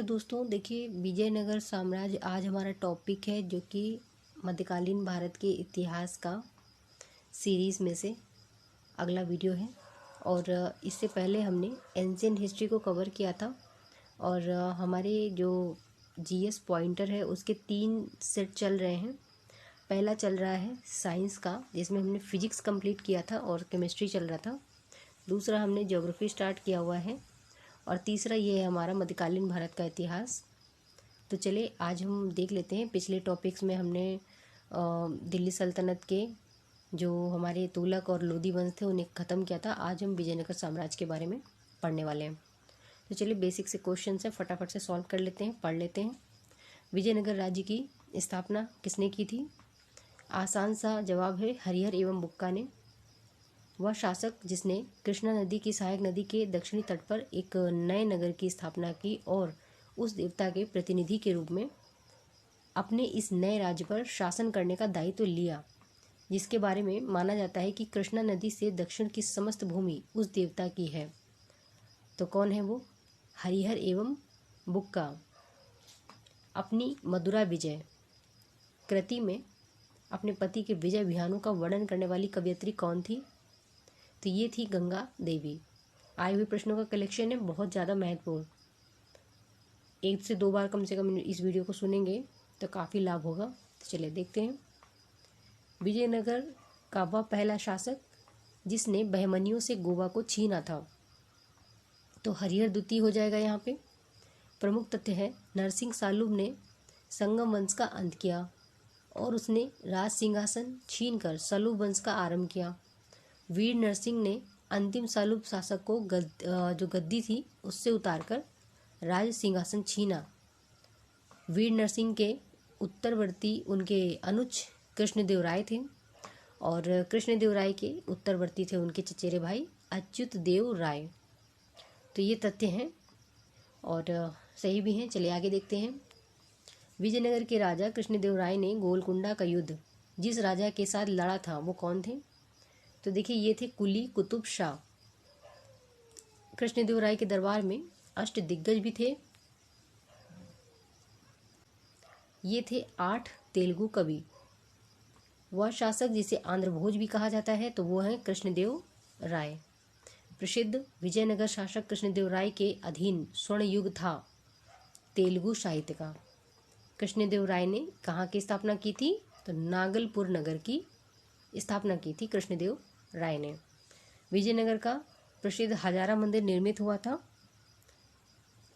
दोस्तों देखिए, विजयनगर साम्राज्य आज हमारा टॉपिक है, जो कि मध्यकालीन भारत के इतिहास का सीरीज़ में से अगला वीडियो है। और इससे पहले हमने एंशिएंट हिस्ट्री को कवर किया था। और हमारे जो जीएस पॉइंटर है उसके 3 सेट चल रहे हैं। पहला चल रहा है साइंस का, जिसमें हमने फिजिक्स कंप्लीट किया था और केमिस्ट्री चल रहा था। दूसरा हमने ज्योग्राफी स्टार्ट किया हुआ है और तीसरा ये है हमारा मध्यकालीन भारत का इतिहास। तो चलिए आज हम देख लेते हैं। पिछले टॉपिक्स में हमने दिल्ली सल्तनत के जो हमारे तुगलक और लोधी वंश थे उन्हें ख़त्म किया था। आज हम विजयनगर साम्राज्य के बारे में पढ़ने वाले हैं। तो चलिए बेसिक से क्वेश्चन हैं, फटाफट से सॉल्व कर लेते हैं, पढ़ लेते हैं। विजयनगर राज्य की स्थापना किसने की थी? आसान सा जवाब है हरिहर एवं बुक्का ने। वह शासक जिसने कृष्णा नदी की सहायक नदी के दक्षिणी तट पर एक नए नगर की स्थापना की और उस देवता के प्रतिनिधि के रूप में अपने इस नए राज्य पर शासन करने का दायित्व लिया, जिसके बारे में माना जाता है कि कृष्णा नदी से दक्षिण की समस्त भूमि उस देवता की है। तो कौन है वो? हरिहर एवं बुक्का। अपनी मदुरा विजय कृति में अपने पति के विजय अभियानों का वर्णन करने वाली कवयित्री कौन थी? तो ये थी गंगा देवी। आए हुए प्रश्नों का कलेक्शन है, बहुत ज़्यादा महत्वपूर्ण। 1 से 2 बार कम से कम इस वीडियो को सुनेंगे तो काफ़ी लाभ होगा। तो चलिए देखते हैं। विजयनगर का वह पहला शासक जिसने बहमनियों से गोवा को छीना था, तो हरिहर द्वितीय हो जाएगा यहाँ पे। प्रमुख तथ्य है नरसिंह सालुब ने संगम वंश का अंत किया और उसने राज सिंहासन छीनकर सलूब वंश का आरंभ किया। वीर नरसिंह ने अंतिम सालुब शासक को जो गद्दी थी उससे उतारकर राज सिंहासन छीना। वीर नरसिंह के उत्तरवर्ती उनके अनुज कृष्णदेव राय थे और कृष्णदेव राय के उत्तरवर्ती थे उनके चचेरे भाई अच्युत देव राय। तो ये तथ्य हैं और सही भी हैं। चलिए आगे देखते हैं। विजयनगर के राजा कृष्णदेव राय ने गोलकुंडा का युद्ध जिस राजा के साथ लड़ा था वो कौन थे? तो देखिए ये थे कुली कुतुब शाह। कृष्णदेव राय के दरबार में अष्ट दिग्गज भी थे। ये थे 8 तेलुगु कवि। वह शासक जिसे आंध्र भोज भी कहा जाता है तो वो है कृष्णदेव राय। प्रसिद्ध विजयनगर शासक कृष्णदेव राय के अधीन स्वर्ण युग था तेलुगु साहित्य का। कृष्णदेव राय ने कहाँ की स्थापना की थी? तो नागलपुर नगर की स्थापना की थी कृष्णदेव राय ने। विजयनगर का प्रसिद्ध हजारा मंदिर निर्मित हुआ था,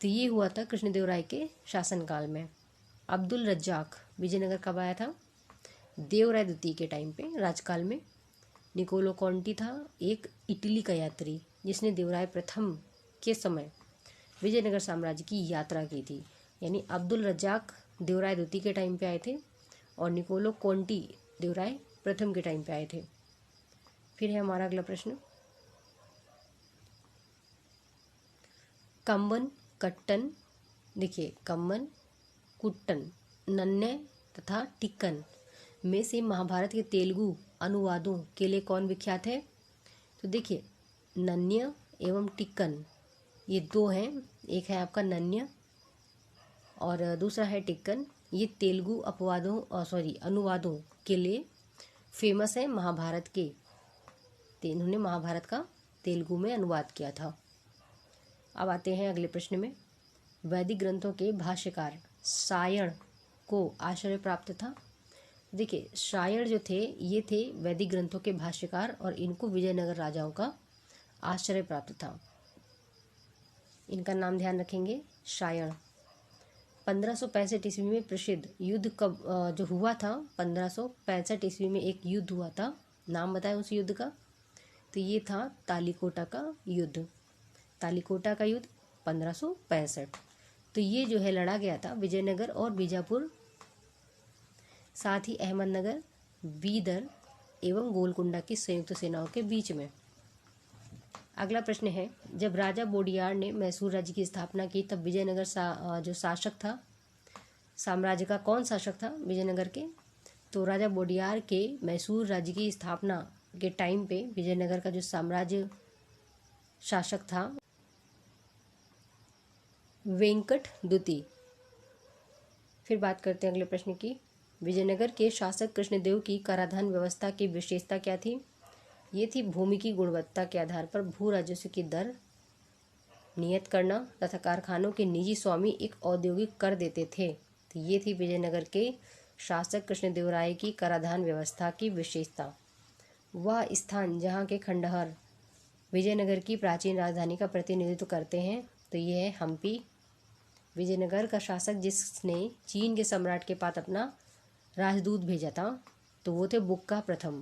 तो ये हुआ था कृष्णदेव राय के शासनकाल में। अब्दुल रज्जाक विजयनगर कब आया था? देवराय द्वितीय के टाइम पे, राजकाल में। निकोलो कॉन्टी था एक इटली का यात्री जिसने देवराय प्रथम के समय विजयनगर साम्राज्य की यात्रा की थी। यानी अब्दुल रज्जाक देवराय द्वितीय के टाइम पे आए थे और निकोलो कॉन्टी देवराय प्रथम के टाइम पे आए थे। फिर है हमारा अगला प्रश्न। कम्बन कट्टन, देखिए कम्बन कुट्टन नन्य तथा टिक्कन में से महाभारत के तेलुगु अनुवादों के लिए कौन विख्यात है? तो देखिए नन्य एवं टिक्कन ये 2 हैं। एक है आपका नन्य और दूसरा है टिक्कन। ये तेलुगु अनुवादों के लिए फेमस है महाभारत के। इन्होंने महाभारत का तेलुगु में अनुवाद किया था। अब आते हैं अगले प्रश्न में। वैदिक ग्रंथों के भाष्यकार सायण को आश्रय प्राप्त था। देखिए सायण जो थे ये थे वैदिक ग्रंथों के भाष्यकार और इनको विजयनगर राजाओं का आश्रय प्राप्त था। इनका नाम ध्यान रखेंगे, सायण। 1565 ईस्वी में प्रसिद्ध युद्ध कब जो हुआ था? 1565 ईस्वी में एक युद्ध हुआ था। नाम बताएं उस युद्ध का। तो ये था तालिकोटा का युद्ध। तालिकोटा का युद्ध 1565। तो ये जो है लड़ा गया था विजयनगर और बीजापुर, साथ ही अहमदनगर, बीदर एवं गोलकुंडा की संयुक्त सेनाओं के बीच में। अगला प्रश्न है, जब राजा बोडियार ने मैसूर राज्य की स्थापना की तब विजयनगर जो शासक था, साम्राज्य का कौन शासक था विजयनगर के? तो राजा बोडियार के मैसूर राज्य की स्थापना के टाइम पे विजयनगर का जो साम्राज्य शासक था वेंकट द्वितीय। फिर बात करते हैं अगले प्रश्न की। विजयनगर के शासक कृष्णदेव की कराधान व्यवस्था की विशेषता क्या थी? ये थी भूमि की गुणवत्ता के आधार पर भू राजस्व की दर नियत करना तथा कारखानों के निजी स्वामी एक औद्योगिक कर देते थे। तो ये थी विजयनगर के शासक कृष्णदेव राय की कराधान व्यवस्था की विशेषता। वह स्थान जहाँ के खंडहर विजयनगर की प्राचीन राजधानी का प्रतिनिधित्व करते हैं। तो ये है हम्पी। विजयनगर का शासक जिसने चीन के सम्राट के पास अपना राजदूत भेजा था, तो वो थे बुक्का प्रथम।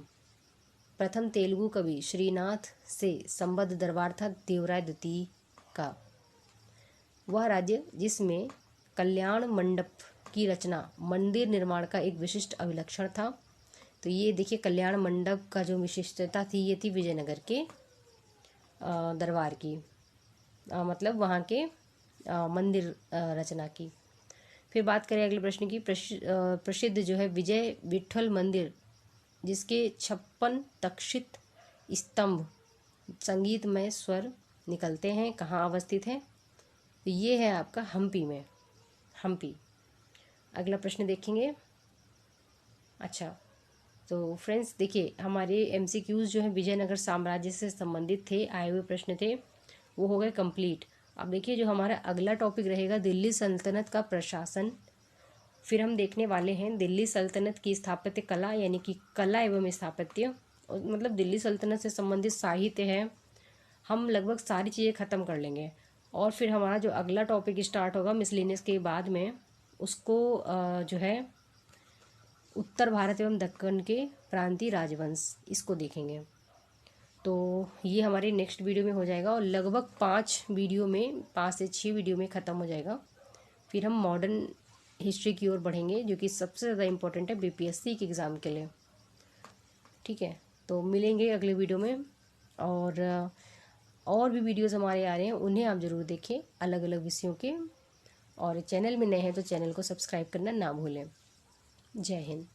प्रथम तेलुगु कवि श्रीनाथ से संबद्ध दरबार था देवराय द्वितीय का। वह राज्य जिसमें कल्याण मंडप की रचना मंदिर निर्माण का एक विशिष्ट अभिलक्षण था। तो ये देखिए कल्याण मंडप का जो विशिष्टता थी, ये थी विजयनगर के दरबार की, मतलब वहाँ के मंदिर रचना की। फिर बात करें अगले प्रश्न की। प्रसिद्ध जो है विजय विठ्ठल मंदिर जिसके 56 तक्षित स्तंभ संगीतमय स्वर निकलते हैं, कहाँ अवस्थित है? तो ये है आपका हम्पी में, हम्पी। अगला प्रश्न देखेंगे। अच्छा, तो फ्रेंड्स देखिए हमारे MCQs जो है विजयनगर साम्राज्य से संबंधित थे, आए हुए प्रश्न थे, वो हो गए कंप्लीट। अब देखिए जो हमारा अगला टॉपिक रहेगा दिल्ली सल्तनत का प्रशासन। फिर हम देखने वाले हैं दिल्ली सल्तनत की स्थापत्य कला, यानी कि कला एवं स्थापत्य, मतलब दिल्ली सल्तनत से संबंधित साहित्य है, हम लगभग सारी चीज़ें ख़त्म कर लेंगे। और फिर हमारा जो अगला टॉपिक स्टार्ट होगा मिसलेनियस के बाद में, उसको जो है उत्तर भारत एवं दक्कन के प्रांतीय राजवंश, इसको देखेंगे। तो ये हमारे नेक्स्ट वीडियो में हो जाएगा और लगभग 5 वीडियो में, 5 से 6 वीडियो में ख़त्म हो जाएगा। फिर हम मॉडर्न हिस्ट्री की ओर बढ़ेंगे जो कि सबसे ज़्यादा इम्पोर्टेंट है BPSC के एग्ज़ाम के लिए। ठीक है, तो मिलेंगे अगले वीडियो में। और भी वीडियोस हमारे आ रहे हैं, उन्हें आप ज़रूर देखें, अलग अलग विषयों के। और चैनल में नए हैं तो चैनल को सब्सक्राइब करना ना भूलें। जय हिंद।